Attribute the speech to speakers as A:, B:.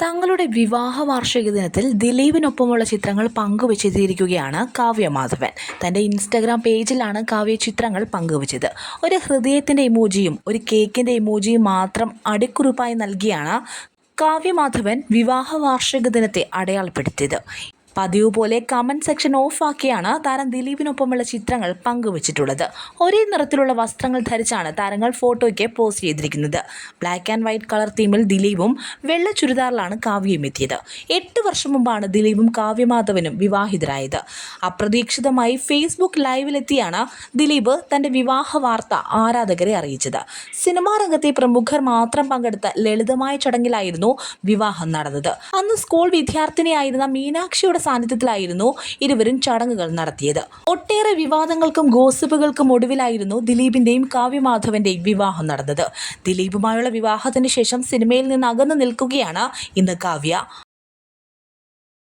A: തങ്ങളുടെ വിവാഹ വാർഷിക ദിനത്തിൽ ദിലീപിനൊപ്പമുള്ള ചിത്രങ്ങൾ പങ്കുവച്ചെത്തിയിരിക്കുകയാണ് കാവ്യ മാധവൻ. തൻ്റെ ഇൻസ്റ്റഗ്രാം പേജിലാണ് കാവ്യ ചിത്രങ്ങൾ പങ്കുവച്ചത്. ഒരു ഹൃദയത്തിൻ്റെ ഇമോജിയും ഒരു കേക്കിൻ്റെ ഇമോജിയും മാത്രം അടിക്കുറിപ്പായി നൽകിയാണ് കാവ്യ മാധവൻ വിവാഹ വാർഷിക ദിനത്തെ അടയാളപ്പെടുത്തിയത്. പതിവ് പോലെ കമൻറ്റ് സെക്ഷൻ ഓഫാക്കിയാണ് താരം ദിലീപിനൊപ്പമുള്ള ചിത്രങ്ങൾ പങ്കുവച്ചിട്ടുള്ളത്. ഒരേ നിറത്തിലുള്ള വസ്ത്രങ്ങൾ ധരിച്ചാണ് താരങ്ങൾ ഫോട്ടോയ്ക്ക് പോസ്റ്റ് ചെയ്തിരിക്കുന്നത്. ബ്ലാക്ക് ആൻഡ് വൈറ്റ് കളർ തീമിൽ ദിലീപും വെള്ള ചുരിദാറിലാണ് കാവ്യയും എത്തിയത്. 8 വർഷം മുമ്പാണ് ദിലീപും കാവ്യമാധവനും വിവാഹിതരായത്. അപ്രതീക്ഷിതമായി ഫേസ്ബുക്ക് ലൈവിലെത്തിയാണ് ദിലീപ് തൻ്റെ വിവാഹ വാർത്ത ആരാധകരെ അറിയിച്ചത്. സിനിമാ രംഗത്തെ പ്രമുഖർ മാത്രം പങ്കെടുത്ത ലളിതമായ ചടങ്ങിലായിരുന്നു വിവാഹം നടന്നത്. അന്ന് സ്കൂൾ വിദ്യാർത്ഥിനിയായിരുന്ന മീനാക്ഷിയുടെ സാന്നിധ്യത്തിലായിരുന്നു ഇരുവരും ചടങ്ങുകൾ നടത്തിയത്. ഒട്ടേറെ വിവാദങ്ങൾക്കും ഗോസിപ്പുകൾക്കും ഒടുവിലായിരുന്നു ദിലീപിന്റെയും കാവ്യമാധവന്റെയും വിവാഹം നടന്നത്. ദിലീപുമായുള്ള വിവാഹത്തിന് ശേഷം സിനിമയിൽ നിന്ന് അകന്നു നിൽക്കുകയാണ് ഇന്ന് കാവ്യ.